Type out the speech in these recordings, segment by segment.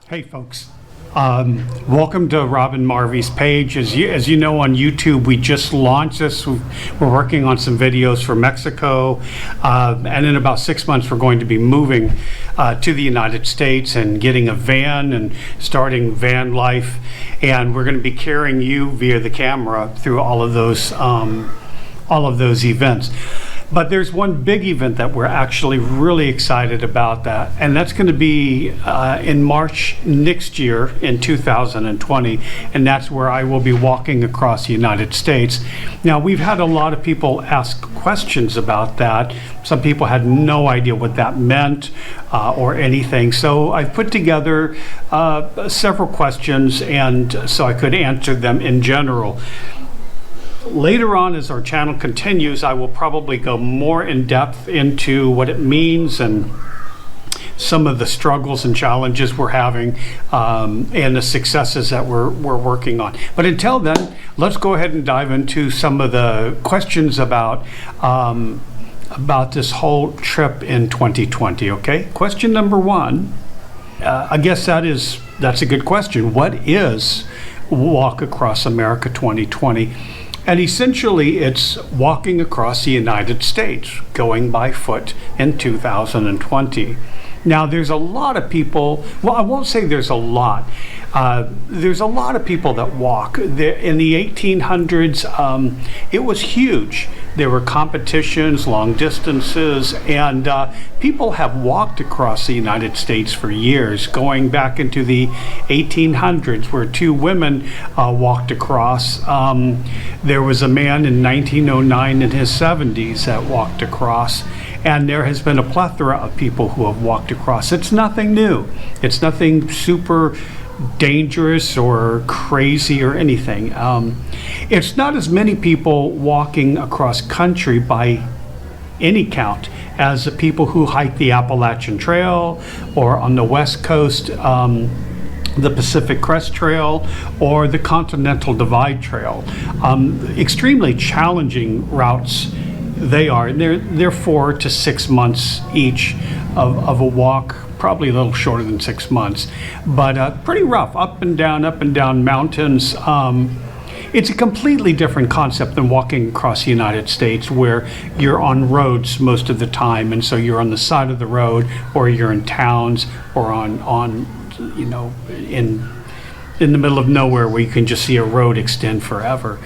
Hey folks, welcome to Robin Marvey's page. As you know, on YouTube, we just launched this. We're working on some videos for Mexico, and in about 6 months we're going to be moving to the United States and getting a van and starting van life, and we're going to be carrying you via the camera through all of those events. But there's one big event that we're actually really excited about, and that's going to be in March next year in 2020, and that's where I will be walking across the United States. Now, we've had a lot of people ask questions about that. Some people had no idea what that meant or anything, so I've put together several questions, and so I could answer them in general. Later on, as our channel continues, I will probably go more in depth into what it means and some of the struggles and challenges we're having and the successes that we're working on. But until then, let's go ahead and dive into some of the questions about this whole trip in 2020, okay? Question number one, I guess that's a good question. What is Walk Across America 2020? And essentially, it's walking across the United States, going by foot in 2020. Now, there's a lot of people, well, I won't say there's a lot. There's a lot of people that walk. In the 1800s, it was huge. There were competitions, long distances, and people have walked across the United States for years, going back into the 1800s, where two women walked across. There was a man in 1909 in his 70s that walked across. And there has been a plethora of people who have walked across. It's nothing new. It's nothing super dangerous or crazy or anything. It's not as many people walking across country by any count as the people who hike the Appalachian Trail, or on the West Coast, the Pacific Crest Trail, or the Continental Divide Trail. Extremely challenging routes they are. They're 4 to 6 months each of a walk, probably a little shorter than 6 months, but pretty rough, up and down mountains. It's a completely different concept than walking across the United States, where you're on roads most of the time, and so you're on the side of the road, or you're in towns, or on in the middle of nowhere where you can just see a road extend forever.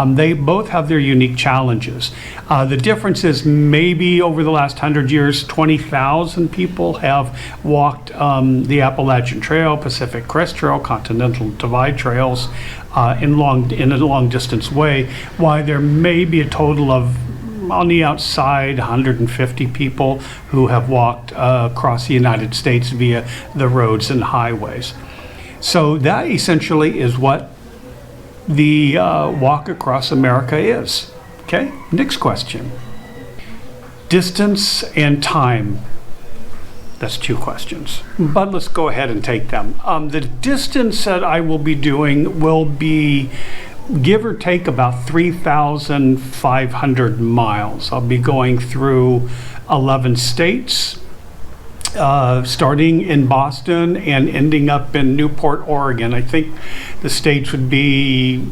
They both have their unique challenges. The difference is maybe over the last 100 years, 20,000 people have walked the Appalachian Trail, Pacific Crest Trail, Continental Divide Trails in a long distance way, while there may be a total of, on the outside, 150 people who have walked across the United States via the roads and highways. So that essentially is what the Walk Across America is. Okay, next question. Distance and time. That's 2 questions, but let's go ahead and take them. The distance that I will be doing will be, give or take, about 3,500 miles. I'll be going through 11 states. Starting in Boston and ending up in Newport, Oregon. I think the states would be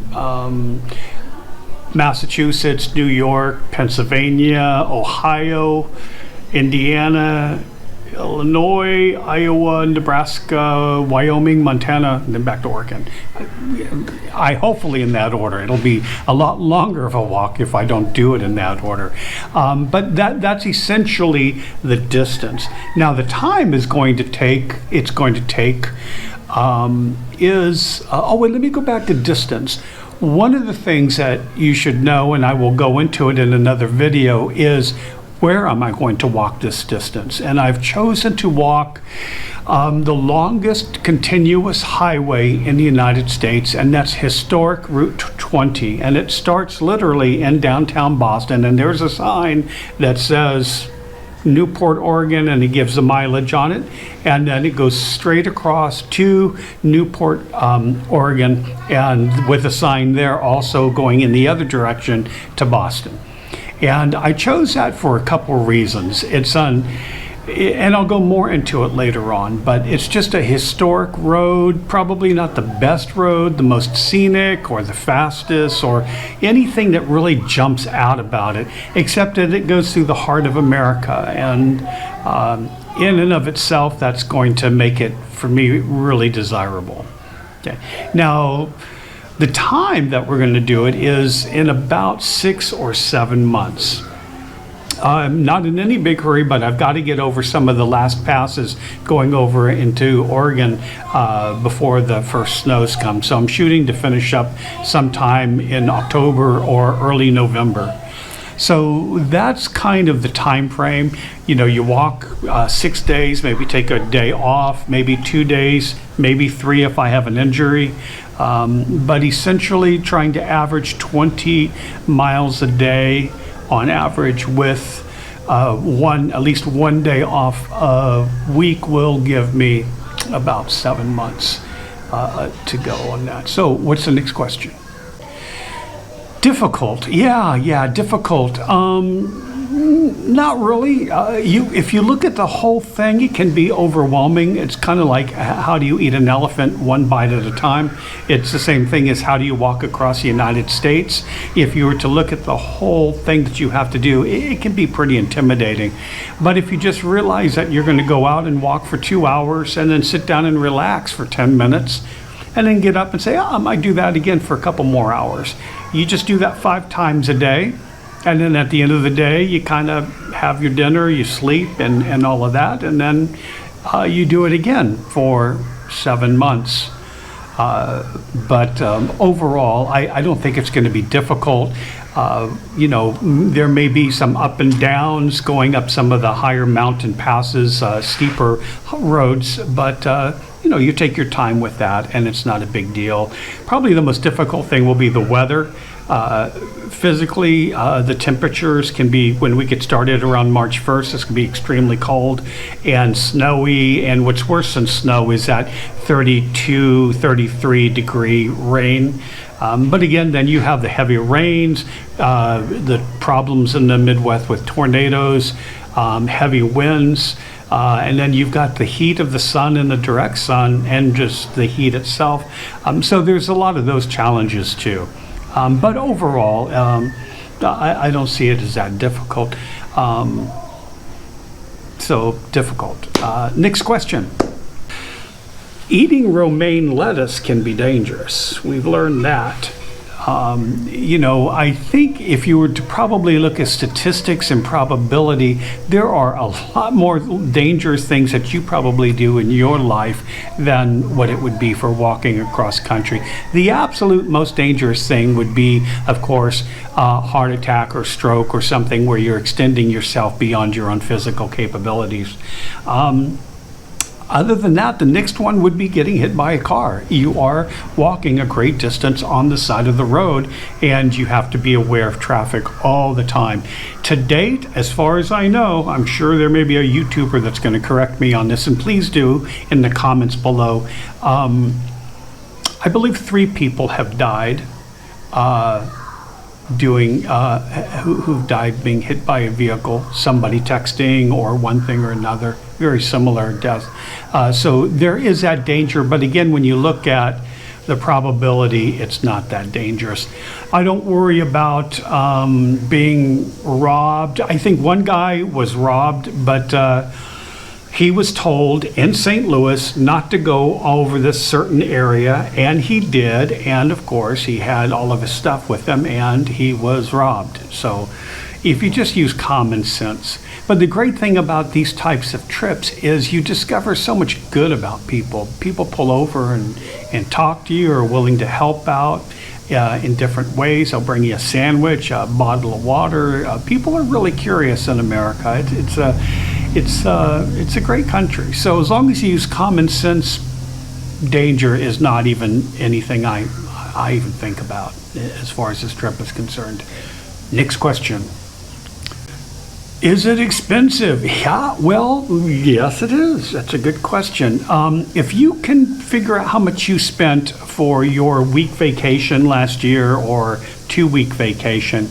Massachusetts, New York, Pennsylvania, Ohio, Indiana, Illinois, Iowa, Nebraska, Wyoming, Montana, and then back to Oregon. Hopefully in that order. It'll be a lot longer of a walk if I don't do it in that order. But that's essentially the distance. Now the time let me go back to distance. One of the things that you should know, and I will go into it in another video, is where am I going to walk this distance? And I've chosen to walk the longest continuous highway in the United States, and that's historic Route 20. And it starts literally in downtown Boston, and there's a sign that says Newport, Oregon, and it gives the mileage on it. And then it goes straight across to Newport, Oregon, and with a sign there also going in the other direction to Boston. And I chose that for a couple of reasons. It's on and I'll go more into it later on, but it's just a historic road, probably not the best road, the most scenic or the fastest or anything that really jumps out about it, except that it goes through the heart of America. And in and of itself, that's going to make it, for me, really desirable. Okay. Now, the time that we're going to do it is in about 6 or 7 months. I'm not in any big hurry, but I've got to get over some of the last passes going over into Oregon before the first snows come. So I'm shooting to finish up sometime in October or early November. So that's kind of the time frame. You know, you walk 6 days, maybe take a day off, maybe 2 days, maybe 3 if I have an injury. But essentially trying to average 20 miles a day on average, with at least one day off a week will give me about 7 months to go on that. So what's the next question? Difficult. Yeah, difficult. Not really. If you look at the whole thing, it can be overwhelming. It's kind of like, how do you eat an elephant one bite at a time? It's the same thing as how do you walk across the United States. If you were to look at the whole thing that you have to do, it can be pretty intimidating. But if you just realize that you're going to go out and walk for 2 hours and then sit down and relax for 10 minutes, and then get up and say, I might do that again for a couple more hours. You just do that 5 times a day. And then at the end of the day, you kind of have your dinner, you sleep, and all of that. And then you do it again for 7 months. But overall, I don't think it's going to be difficult. You know, there may be some up and downs going up some of the higher mountain passes, steeper roads, but you know, you take your time with that, and it's not a big deal. Probably the most difficult thing will be the weather. Physically, the temperatures can be, when we get started around March 1st, it's going to be extremely cold and snowy, and what's worse than snow is that 32, 33 degree rain. But again, then you have the heavy rains, the problems in the Midwest with tornadoes, heavy winds, and then you've got the heat of the sun and the direct sun and just the heat itself. So there's a lot of those challenges too. But overall, I don't see it as that difficult. So difficult. Next question. Eating romaine lettuce can be dangerous. We've learned that. You know, I think if you were to probably look at statistics and probability, there are a lot more dangerous things that you probably do in your life than what it would be for walking across country. The absolute most dangerous thing would be, of course, a heart attack or stroke or something where you're extending yourself beyond your own physical capabilities. Other than that, the next one would be getting hit by a car. You are walking a great distance on the side of the road, and you have to be aware of traffic all the time. To date, as far as I know, I'm sure there may be a YouTuber that's going to correct me on this, and please do in the comments below. I believe 3 people have died who've died being hit by a vehicle, somebody texting or one thing or another, very similar death. So there is that danger, but again, when you look at the probability, it's not that dangerous. I don't worry about being robbed. I think one guy was robbed, but he was told in St. Louis not to go over this certain area, and he did, and of course he had all of his stuff with him, and he was robbed. So if you just use common sense. But the great thing about these types of trips is you discover so much good about people. People pull over and talk to you, are willing to help out in different ways. They'll bring you a sandwich, a bottle of water. People are really curious in America. It's a great country. So as long as you use common sense, danger is not even anything I even think about as far as this trip is concerned. Next question. Is it expensive? Yeah, well, yes it is. That's a good question. If you can figure out how much you spent for your week vacation last year or 2-week vacation,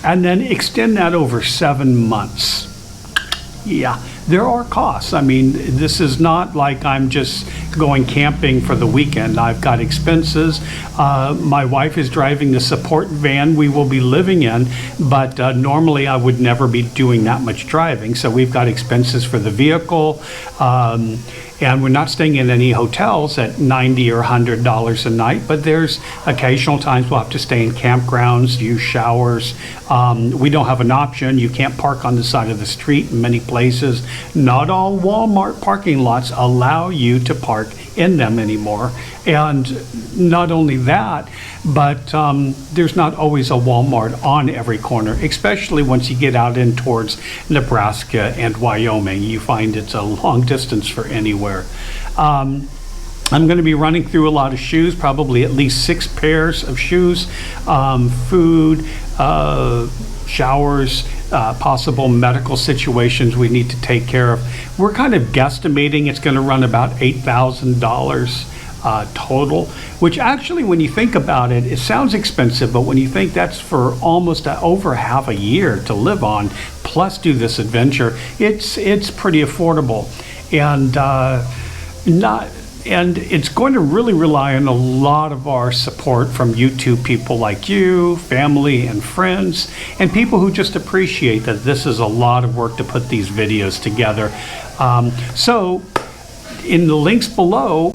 and then extend that over 7 months, yeah, there are costs. I mean, this is not like I'm just going camping for the weekend. I've got expenses. My wife is driving the support van we will be living in, but normally I would never be doing that much driving. So we've got expenses for the vehicle. And we're not staying in any hotels at $90 or $100 a night, but there's occasional times we'll have to stay in campgrounds, use showers. We don't have an option. You can't park on the side of the street in many places. Not all Walmart parking lots allow you to park in them anymore. And not only that, but there's not always a Walmart on every corner, especially once you get out in towards Nebraska and Wyoming. You find it's a long distance for anywhere. I'm going to be running through a lot of shoes, probably at least 6 pairs of shoes, food, showers, possible medical situations we need to take care of. We're kind of guesstimating it's going to run about $8,000 total, which actually, when you think about it, it sounds expensive, but when you think that's for almost over half a year to live on, plus do this adventure, it's pretty affordable. And it's going to really rely on a lot of our support from YouTube people like you, family and friends, and people who just appreciate that this is a lot of work to put these videos together. So in the links below,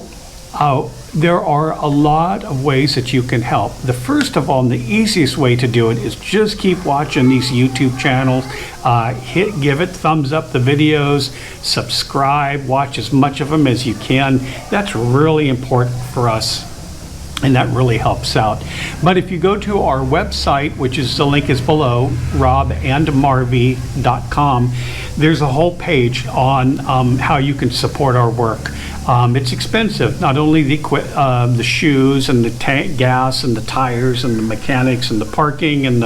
there are a lot of ways that you can help. The first of all, and the easiest way to do it is just keep watching these YouTube channels. Give it thumbs up the videos, subscribe, watch as much of them as you can. That's really important for us, and that really helps out. But if you go to our website, which is, the link is below, robandmarvy.com, there's a whole page on how you can support our work. It's expensive, not only the shoes and the gas and the tires and the mechanics and the parking and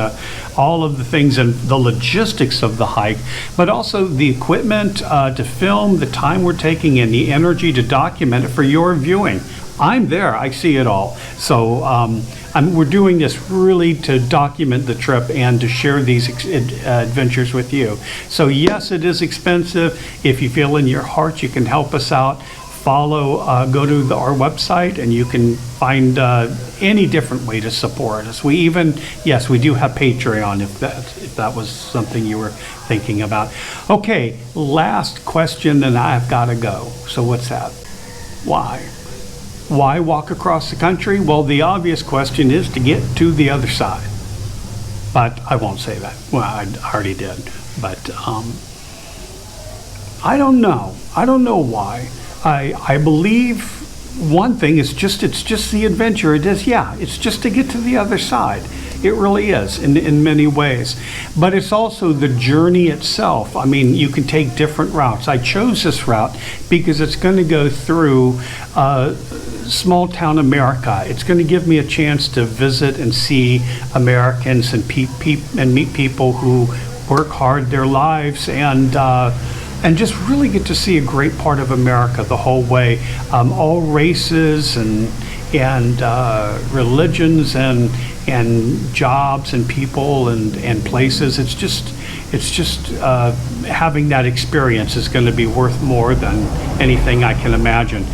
all of the things and the logistics of the hike, but also the equipment to film, the time we're taking, and the energy to document it for your viewing. I'm there, I see it all. So we're doing this really to document the trip and to share these adventures with you. So yes, it is expensive. If you feel in your heart you can help us out, go to our website and you can find any different way to support us. We do have Patreon if that was something you were thinking about. Okay, last question and I've got to go. So what's that? Why? Why walk across the country? Well, the obvious question is to get to the other side. But I won't say that. Well, I already did. But I don't know. I don't know why. I believe one thing is it's just the adventure. It is, yeah, it's just to get to the other side. It really is in many ways. But it's also the journey itself. I mean, you can take different routes. I chose this route because it's going to go through small town America. It's going to give me a chance to visit and see Americans and meet people who work hard their lives and just really get to see a great part of America the whole way. All races and religions and jobs and people and places. It's just having that experience is going to be worth more than anything I can imagine.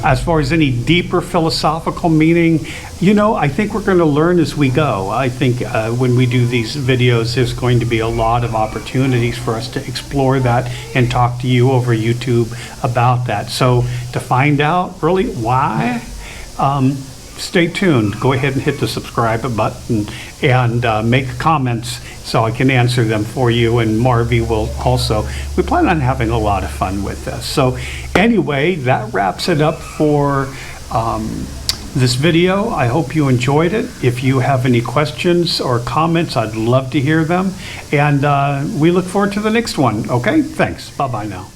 As far as any deeper philosophical meaning, I think we're going to learn as we go. I think when we do these videos, there's going to be a lot of opportunities for us to explore that and talk to you over YouTube about that. So to find out really why, stay tuned. Go ahead and hit the subscribe button and make comments so I can answer them for you, and Marvy will also. We plan on having a lot of fun with this. So anyway, that wraps it up for this video. I hope you enjoyed it. If you have any questions or comments, I'd love to hear them. And we look forward to the next one. Okay, thanks. Bye-bye now.